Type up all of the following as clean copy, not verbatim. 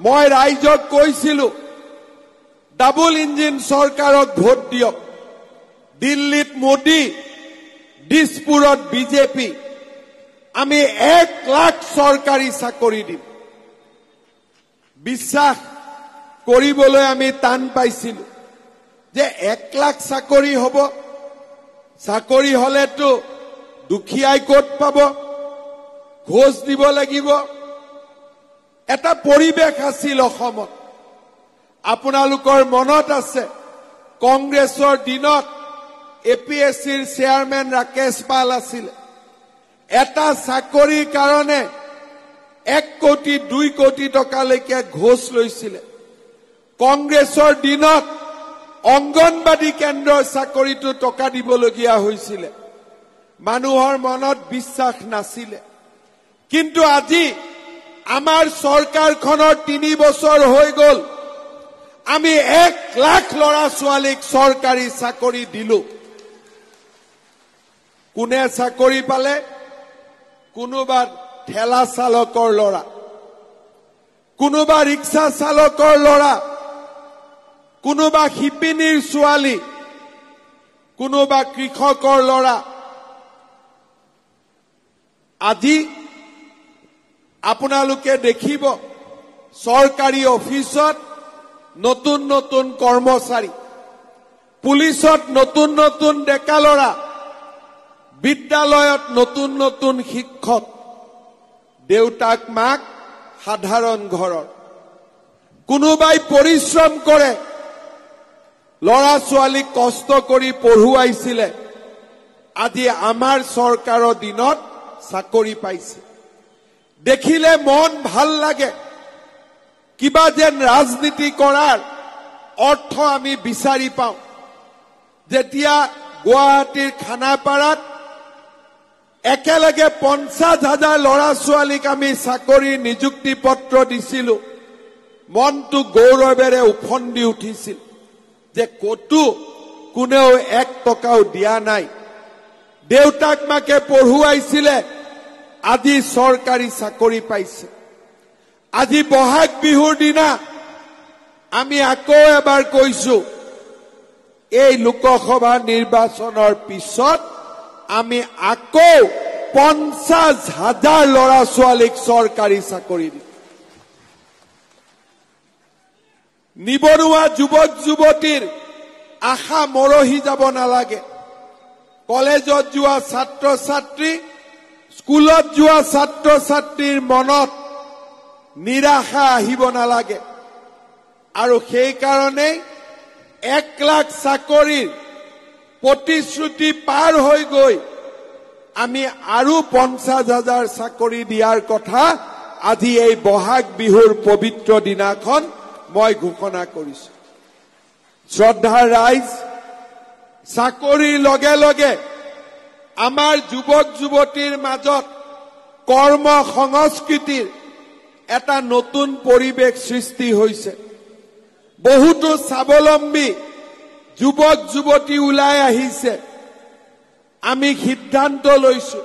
মই ৰাইজক কৈছিলো ডাবল ইঞ্জিন চৰকাৰক ভোট দিয়ক দিল্লীত মোদী দিছপুৰত বিজেপি আমি 1 লাখ চৰকাৰী চাকৰি দিম বিশ্বাস কৰিবলৈ আমি টান পাইছিলো যে 1 লাখ চাকৰি হ'ব চাকৰি হলেতো দুখীয়াই ক'ত পাব ঘোষ দিব লাগিব এটা পৰিবেশ আছিল অসমত আপোনালোকৰ মনত আছে কংগ্ৰেছৰ দিনত এপিএছচিৰ চেয়াৰম্যান ৰাকেশ পাল আছিল এটা চাকৰিৰ কাৰণে 1 কোটি 2 কোটি টকালৈকে ঘোষ লৈছিল কংগ্ৰেছৰ দিনত অংগনবাদী কেন্দ্ৰৰ চাকৰিটো টকা দিবলগীয়া হৈছিল মানুহৰ মনত বিশ্বাস নাছিল কিন্তু আজি আমাৰ চৰকাৰখনৰ 3 বছৰ হৈ গল আমি 1 লাখ লৰা ছোৱালীক চৰকাৰী চাকৰি দিলো কোনে চাকৰি পালে কোনোবা ঠেলা চালকৰ লৰা কোনোবা ৰিক্সা চালকৰ লৰা কোনোবা শিপিনীৰ ছোৱালী কোনোবা কৃষকৰ লৰা আজি আপোনালোকে দেখিব চৰকাৰী অফিচত নতুন নতুন কৰ্মচাৰী পুলিচত নতুন নতুন ডেকা লৰা বিদ্যালয়ত নতুন নতুন শিক্ষক দেউতাক মাক সাধাৰণ ঘৰৰ কোনোবাই পৰিশ্ৰম কৰে লৰা ছোৱালীক কষ্ট কৰি পঢ়ুৱাইছিল আজি আমাৰ চৰকাৰৰ দিনত চাকৰি পাইছে দেখিলে মন ভাল লাগে কিবা যেন ৰাজনীতি কৰাৰ অৰ্থ আমি বিচাৰি পাওঁ যেতিয়া গুৱাহাটীৰ খানাপাৰাত একেলগে 50,000 লৰা ছোৱালীক আমি চাকৰি নিযুক্তি পত্ৰ দিছিলো মনটো গৌৰৱেৰে উফন্দি উঠিছিল যে কতো কোনেও 1 টকাও দিয়া নাই দেউতাক মাকে পঢ়ুৱাইছিল আজি চৰকাৰী চাকৰি পাইছে আজি বহাগ বিহুৰ দিনা আমি আকৌ এবাৰ কৈছো এই লোকসভা নিৰ্বাচনৰ পিছত আমি আকৌ 50,000 লৰা ছোৱালীক চৰকাৰী চাকৰি দিম নিবনুৱা যুৱক যুৱতীৰ আশা মৰহি যাব নালাগে কলেজত যোৱা ছাত্ৰ ছাত্ৰী স্কুলত যোৱা ছাত্ৰ ছাত্ৰীৰ মনত নিৰাশা আহিব নালাগে আৰু সেই কাৰণে 1 লাখ চাকৰিৰ প্ৰতিশ্ৰুতি পাৰ হৈ গৈ আমি আৰু 50,000 চাকৰি দিয়াৰ কথা আজি এই বহাগ বিহুৰ পবিত্ৰ দিনাখন মই ঘোষণা কৰিছো শ্ৰদ্ধাৰ ৰাইজ চাকৰিৰ লগে লগে আমাৰ যুৱক যুৱতীৰ মাজত কৰ্ম সংস্কৃতিৰ এটা নতুন পৰিবেশ সৃষ্টি হৈছে বহুতো স্বাৱলম্বী যুৱক যুৱতী ওলাই আহিছে আমি সিদ্ধান্ত লৈছো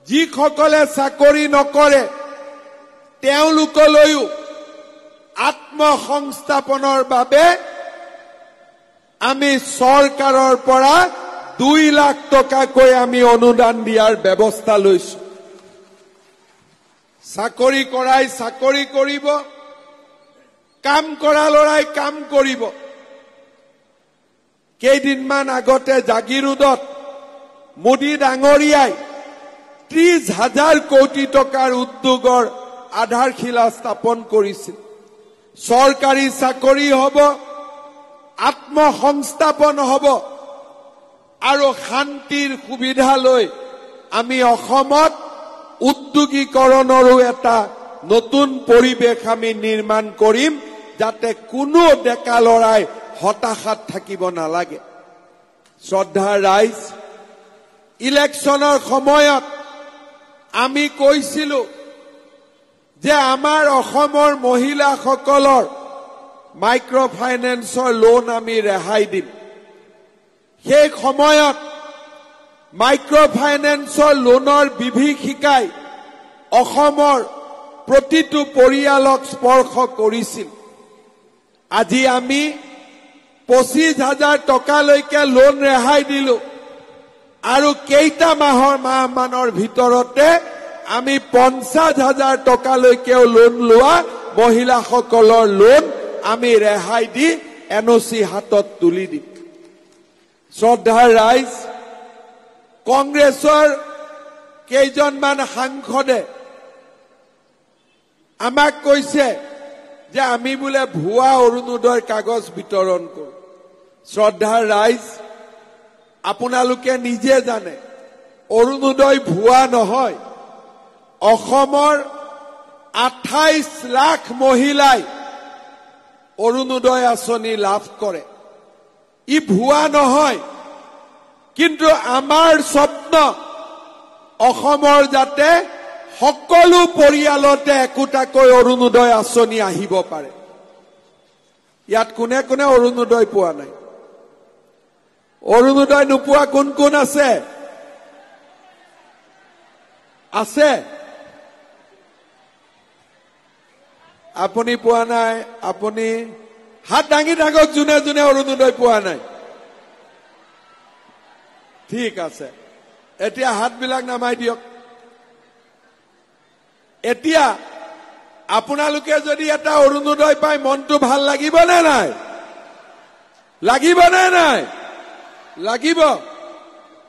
যিসকলে চাকৰি নকৰে তেওঁলোকলৈও আত্মসংস্থাপনৰ বাবে আমি চৰকাৰৰ পৰা 2 লাখ টকাকৈ আমি অনুদান দিয়াৰ ব্যৱস্থা লৈছো চাকৰি কৰাই চাকৰি কৰিব কাম কৰা লৰাই কাম কৰিব কেইদিনমান আগতে জাগিৰোডত মোদী ডাঙৰীয়াই 30,000 কোটি টকাৰ উদ্যোগৰ আধাৰশিলা স্থাপন কৰিছিল চৰকাৰী চাকৰি হ'ব আত্মসংস্থাপন হ'ব আৰু শান্তিৰ সুবিধা লৈ আমি অসমত উদ্যোগীকৰণৰো এটা নতুন পৰিবেশ আমি নিৰ্মাণ কৰিম যাতে কোনো ডেকা লৰাই হতাশাত থাকিব নালাগে শ্ৰদ্ধাৰ ৰাইজ ইলেকশ্যনৰ সময়ত আমি কৈছিলো যে আমাৰ অসমৰ মহিলাসকলৰ মাইক্ৰ ফাইনেন্সৰ লোন আমি ৰেহাই দিম সেই সময়ত মাইক্ৰ ফাইনেন্সৰ লোনৰ বিভীষিকাই অসমৰ প্ৰতিটো পৰিয়ালক স্পৰ্শ কৰিছিল। আজি আমি 25,000 টকালৈকে লোন ৰেহাই দিলো আৰু কেইটা মাহৰ ভিতৰতে আমি 50,000 টকালৈকেও লোন লোৱা মহিলাসকলৰ লোন আমি ৰেহাই দি NOC হাতত তুলি দিম। শ্ৰদ্ধাৰ ৰাইজ, কংগ্ৰেছৰ কেইজনমান সাংসদে আমাক কৈছে যে আমি বোলে ভুৱা অৰুণোদয়ৰ কাগজ বিতৰণ কৰো। শ্ৰদ্ধাৰ ৰাইজ, আপোনালোকে নিজে জানে অৰুণোদয় ভুৱা নহয়। অসমৰ 28 লাখ মহিলাই অৰুণোদয় আঁচনি লাভ কৰে। ই ভুৱা নহয়, কিন্তু আমাৰ স্বপ্ন অসমৰ যাতে সকলো পৰিয়ালতে একোটাকৈ অৰুণোদয় আঁচনি আহিব পাৰে। ইয়াত কোনে কোনে অৰুণোদয় পোৱা নাই? অৰুণোদয় নোপোৱা কোন কোন আছে? আছে? আপুনি পোৱা নাই? আপুনি হাত দাঙি থাকক যোনে যোনে অৰুণোদয় পোৱা নাই। ঠিক আছে, এতিয়া হাতবিলাক নামাই দিয়ক। এতিয়া আপোনালোকে যদি এটা অৰুণোদয় পায় মনটো ভাল লাগিব নে নাই? লাগিব নে নাই? লাগিব।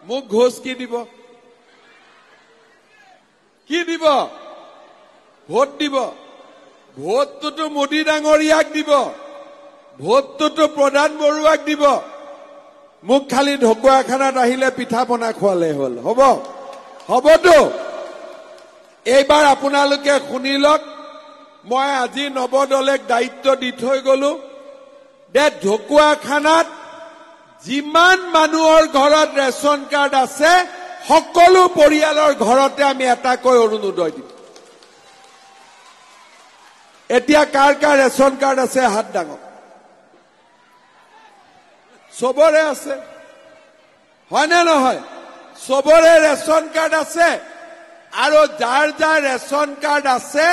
মোক ঘোষ কি দিব? কি দিব? ভোট দিব। ভোটটোতো মোদী ডাঙৰীয়াক দিব, ভোটটোতো প্ৰধান বৰুৱাক দিব। মোক খালি ঢকুৱাখানাত আহিলে পিঠা পনা খোৱালে হ'ল। হ'ব? হ'বতো? এইবাৰ আপোনালোকে শুনি লওক, মই আজি নৱদলেক দায়িত্ব দি থৈ গলো যে ঢকুৱাখানাত যিমান মানুহৰ ঘৰত ৰেচন কাৰ্ড আছে সকলো পৰিয়ালৰ ঘৰতে আমি এটাকৈ অৰুণোদয় দিম। এতিয়া কাৰ কাৰ ৰেচন কাৰ্ড আছে হাত দাঙক। চবৰে আছে, হয়নে নহয়? চবৰে ৰেচন কাৰ্ড আছে। আৰু যাৰ যাৰ ৰেচন কাৰ্ড আছে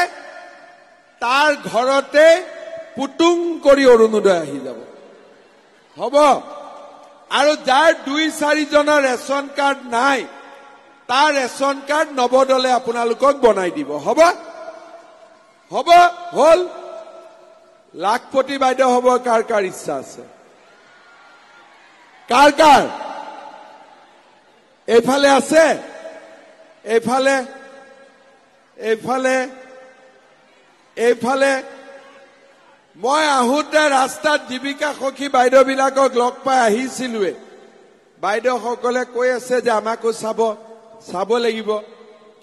তাৰ ঘৰতে পুতুং কৰি অৰুণোদয় আহি যাব। হ'ব? আৰু যাৰ 2-4 জনৰ ৰেচন কাৰ্ড নাই তাৰ ৰেচন কাৰ্ড নৱদলে আপোনালোকক বনাই দিব। হ'ব? হ'ব? হ'ল? লাখপতি বাইদেউ হ'ব কাৰ কাৰ ইচ্ছা আছে? কাৰ কাৰ? এইফালে আছে? এইফালে? এইফালে? এইফালে? মই আহোঁতে ৰাস্তাত জীৱিকা সখী বাইদেউবিলাকক লগ পাই আহিছিলোৱে। বাইদেউসকলে কৈ আছে যে আমাকো চাব লাগিব,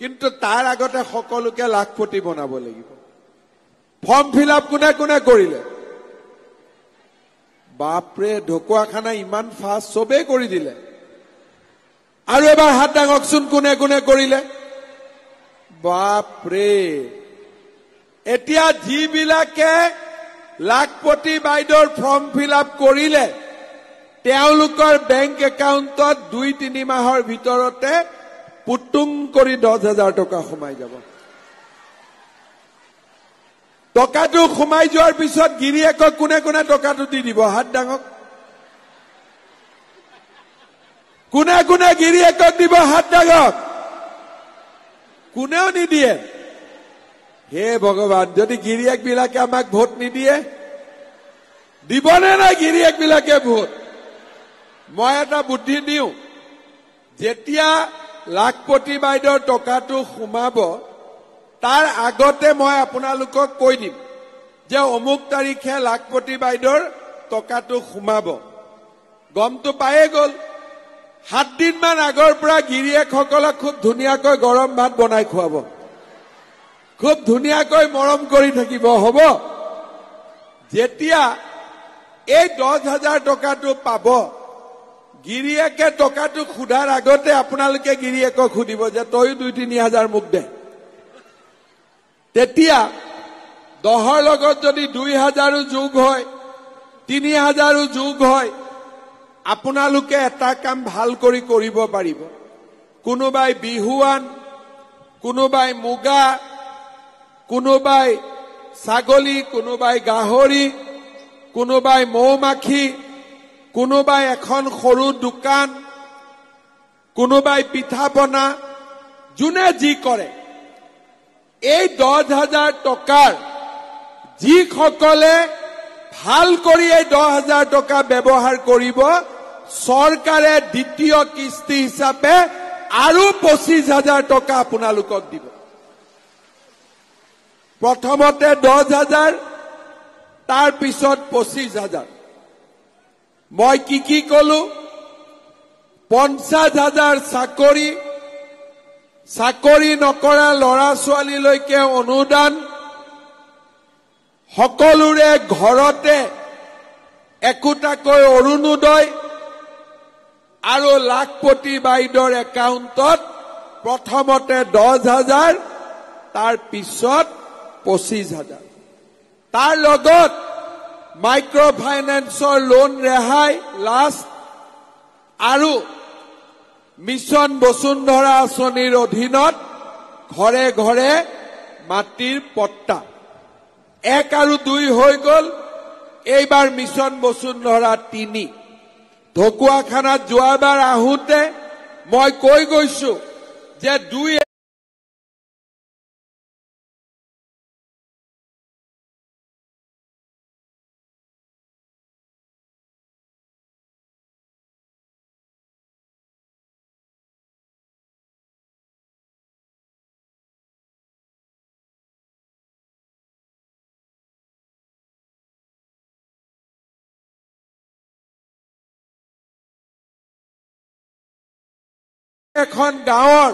কিন্তু তাৰ আগতে সকলোকে লাখপতি বনাব লাগিব। ফৰ্ম ফিল আপ কোনে কোনে কৰিলে? বাপৰে, ঢকুৱাখানা ইমান ফাষ্ট, চবেই কৰি দিলে। আৰু এবাৰ হাত দাঙকচোন কোনে কোনে কৰিলে? বাপৰে। এতিয়া যিবিলাকে লাখপতি বাইদেউৰ ফৰ্ম ফিল আপ কৰিলে তেওঁলোকৰ বেংক একাউণ্টত 2-3 মাহৰ ভিতৰতে পুতুং কৰি 10,000 টকা সোমাই যাব। টকাটো সোমাই যোৱাৰ পিছত গিৰিয়েকক কোনে কোনে টকাটো দি দিব? হাত দাঙক। কোনে কোনে গিৰিয়েকক দিব? হাত দাঙক। কোনেও নিদিয়ে। হে ভগৱান, যদি গিৰিয়েক বিলাকে আমাক ভোট নিদিয়ে, দিবনে নাই গিৰিয়েক বিলাকে ভোট? মই এটা বুদ্ধি দিওঁ, যেতিয়া লাখপতি বাইদেউৰ টকাটো সোমাব তাৰ আগতে মই আপোনালোকক কৈ দিম যে অমুক তাৰিখে লাখপতি বাইদেউৰ টকাটো সোমাব। গমটো পায়ে গ'ল। 7 দিনমান আগৰ পৰা গিৰিয়েকসকলক খুব ধুনীয়াকৈ গৰম ভাত বনাই খুৱাব, খুব ধুনীয়াকৈ মৰম কৰি থাকিব। হ'ব? যেতিয়া এই 10,000 টকাটো পাব, গিৰিয়েকে টকাটো সোধাৰ আগতে আপোনালোকে গিৰিয়েকক সুধিব যে তইও 2-3 হাজাৰ মোক দে। তেতিয়া 10ৰ লগত যদি 2,000 যোগ হয়, 3,000 যোগ হয়, আপোনালোকে এটা কাম ভাল কৰি কৰিব পাৰিব। কোনোবাই বিহুৱান, কোনোবাই মুগা, কোনোবাই ছাগলী, কোনোবাই গাহৰি, কোনোবাই মৌমাখি, কোনোবাই এখন সৰু দোকান, কোনোবাই পিঠা পনা, যোনে যি কৰে। এই 10,000 টকাৰ যিসকলে ভাল কৰি এই 10,000 টকা ব্যৱহাৰ কৰিব, চৰকাৰে দ্বিতীয় কিস্তি হিচাপে আৰু 25,000 টকা আপোনালোকক দিব। প্ৰথমতে 10,000, তাৰ পিছত 25,000। মই কি কলো? 50,000 চাকৰি নকৰা ল'ৰা ছোৱালীলৈকে অনুদান, সকলোৰে ঘৰতে একোটাকৈ অৰুণোদয়, আৰু লাখপতি বাইদেউৰ একাউণ্টত প্ৰথমতে 10,000, তাৰ পিছত 25,000। তাৰ লগত মাইক্ৰ ফাইনেন্সৰ লোন ৰেহাই লাষ্ট, আৰু মিছন বসুন্ধৰা আঁচনিৰ অধীনত ঘৰে ঘৰে মাটিৰ পট্টা। 1 আৰু 2 হৈ গ'ল, এইবাৰ মিছন বসুন্ধৰা 3। ঢকুৱাখানাত যোৱাবাৰ আহোঁতে মই কৈ গৈছো যে 2 এখন গাঁৱৰ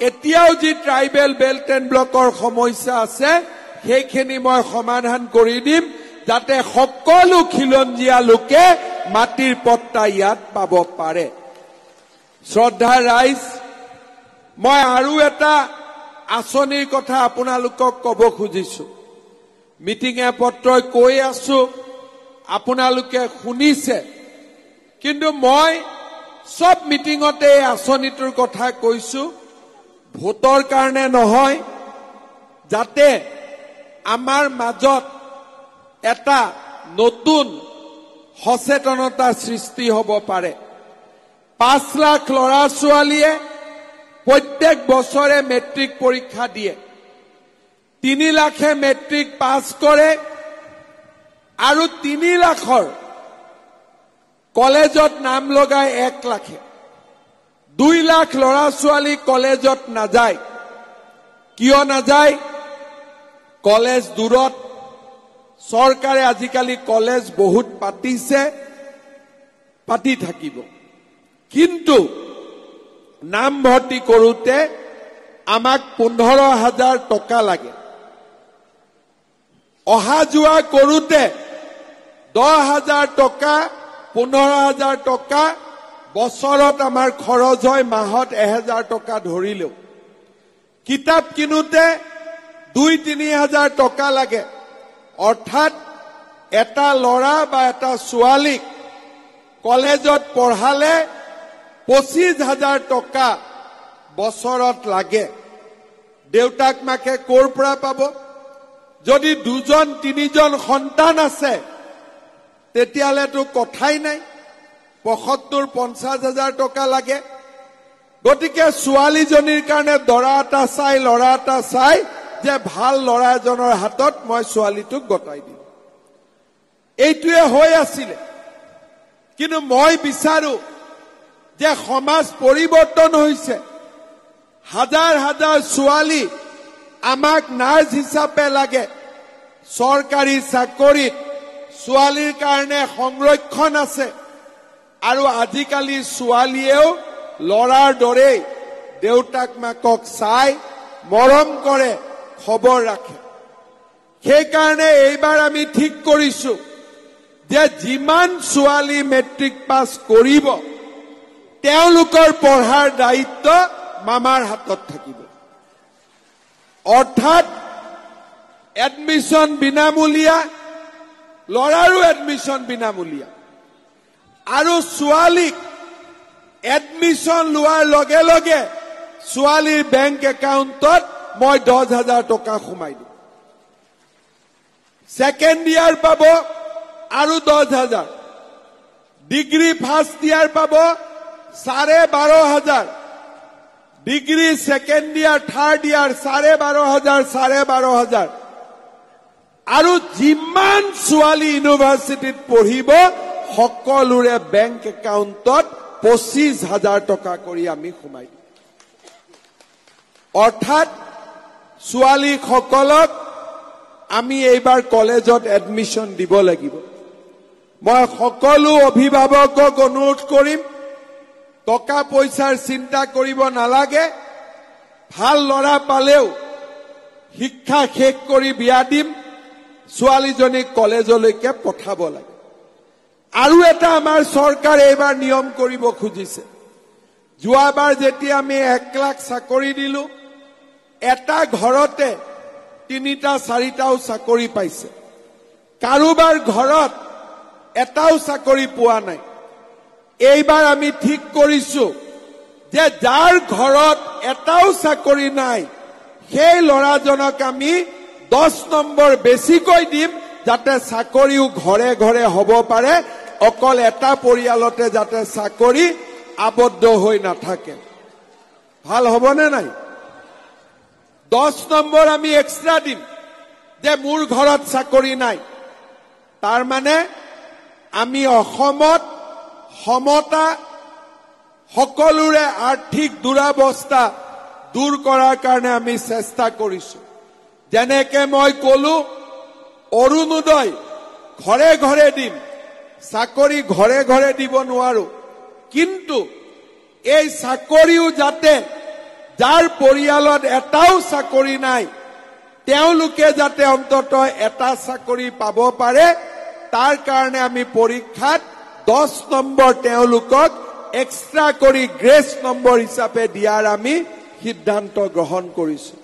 এতিয়াও যি ট্ৰাইবেল বেল্ট এণ্ড ব্লকৰ সমস্যা আছে, সেইখিনি মই সমাধান কৰি দিম, যাতে সকলো খিলঞ্জীয়া লোকে মাটিৰ পট্টা ইয়াত পাব পাৰে। শ্ৰদ্ধা ৰাইজ, মই আৰু এটা আঁচনিৰ কথা আপোনালোকক ক'ব খুজিছো। মিটিঙে পত্ৰই কৈ আছো, আপোনালোকে শুনিছে, কিন্তু মই সব মিটিঙতে এই আঁচনিটোৰ কথা কৈছো, ভোটৰ কাৰণে নহয়, যাতে আমাৰ মাজত এটা নতুন সচেতনতা সৃষ্টি হ'ব পাৰে। 5 লাখ ল'ৰা ছোৱালীয়ে প্ৰত্যেক বছৰে মেট্ৰিক পৰীক্ষা দিয়ে। 3 লাখে মেট্ৰিক পাছ কৰে, আৰু 3 লাখৰ কলেজত নাম লগায় 1 লাখে। 2 লাখ ল'ৰা ছোৱালী কলেজত নাযায়। কিয় নাযায়? কলেজ দূৰত। চৰকাৰে আজিকালি কলেজ বহুত পাতিছে, পাতি থাকিব, কিন্তু নাম ভৰ্তি কৰোঁতে আমাক 15,000 টকা লাগে। অহা যোৱা কৰোঁতে 10,000 টকা, 15,000 টকা বছৰত আমাৰ খৰচ হয়, মাহত 1,000 টকা ধৰিলেও। কিতাপ কিনোতে 2-3,000 টকা লাগে। অৰ্থাৎ এটা ল'ৰা বা এটা ছোৱালীক কলেজত পঢ়ালে 25,000 টকা বছৰত লাগে। দেউতাক মাকে ক'ৰ পৰা পাব? যদি 2-3জন সন্তান আছে, তেতিয়াহ'লেতো কথাই নাই, 75-50,000 টকা লাগে। গতিকে ছোৱালীজনীৰ কাৰণে দৰা এটা চাই, ল'ৰা এটা চাই, যে ভাল ল'ৰা এজনৰ হাতত মই ছোৱালীটোক গতাই দিম। এইটোৱে হৈ আছিলে। কিন্তু মই বিচাৰো যে সমাজ পৰিৱৰ্তন হৈছে। হাজাৰ হাজাৰ ছোৱালী আমাক নাৰ্ছ হিচাপে লাগে। চৰকাৰী চাকৰিত ছোৱালীৰ কাৰণে সংৰক্ষণ আছে, আৰু আজিকালি ছোৱালীয়েও ল'ৰাৰ দৰেই দেউতাক মাকক চাই মৰম কৰে, খবৰ ৰাখে। সেইকাৰণে এইবাৰ আমি ঠিক কৰিছো যে যিমান ছোৱালী মেট্ৰিক পাছ কৰিব, তেওঁলোকৰ পঢ়াৰ দায়িত্ব মামাৰ হাতত থাকিব। অৰ্থাৎ এডমিশ্যন বিনামূলীয়া, ল'ৰাৰো এডমিশ্যন বিনামূলীয়া, আৰু ছোৱালীক এডমিশ্যন লোৱাৰ লগে লগে ছোৱালীৰ বেংক একাউণ্টত মই 10,000 টকা সোমাই দিম। সেকেন্ড ইয়াৰ পাব আৰু 10,000, ডিগ্ৰি ফাৰ্স্ট ইয়াৰ পাব 12,500, degree second year third year 12,500, আৰু যিমান ছোৱালী ইউনিভাৰ্চিটিত পঢ়িব সকলোৰে বেংক একাউণ্টত 25,000 টকা কৰি আমি সোমাই দিম। অৰ্থাৎ ছোৱালীসকলক আমি এইবাৰ কলেজত এডমিশন দিব লাগিব। মই সকলো অভিভাৱকক অনুৰোধ কৰিম, টকা পইচাৰ চিন্তা কৰিব নালাগে, ভাল ল'ৰা পালেও শিক্ষা শেষ কৰি বিয়া দিম, ছোৱালীজনীক কলেজলৈকে পঠাব লাগে। আৰু এটা আমাৰ চৰকাৰে এইবাৰ নিয়ম কৰিব খুজিছে। যোৱাবাৰ যেতিয়া আমি 1 লাখ চাকৰি দিলো, এটা ঘৰতে 3টা-4টাও চাকৰি পাইছে, কাৰোবাৰ ঘৰত এটাও চাকৰি পোৱা নাই। এইবাৰ আমি ঠিক কৰিছো যে যাৰ ঘৰত এটাও চাকৰি নাই সেই ল'ৰাজনক আমি 10 নম্বৰ বেছিকৈ দিম, যাতে চাকৰিও ঘৰে ঘৰে হ'ব পাৰে, অকল এটা পৰিয়ালতে যাতে চাকৰি আবদ্ধ হৈ নাথাকে। ভাল হ'বনে নাই? 10 নম্বৰ আমি এক্সট্ৰা দিম যে মোৰ ঘৰত চাকৰি নাই। তাৰ মানে আমি অসমত সমতা, সকলোৰে আৰ্থিক দুৰাৱস্থা দূৰ কৰাৰ কাৰণে আমি চেষ্টা কৰিছো। যেনেকে মই কলো, অৰুণোদয় ঘৰে ঘৰে দিম, চাকৰি ঘৰে ঘৰে দিব নোৱাৰো, কিন্তু এই চাকৰিও যাতে যাৰ পৰিয়ালত এটাও চাকৰি নাই তেওঁলোকে যাতে অন্তত এটা চাকৰি পাব পাৰে, তাৰ কাৰণে আমি পৰীক্ষাত 10 নম্বৰ তেওঁলোকক এক্সট্ৰা কৰি গ্ৰেছ নম্বৰ হিচাপে দিয়াৰ আমি সিদ্ধান্ত গ্ৰহণ কৰিছো।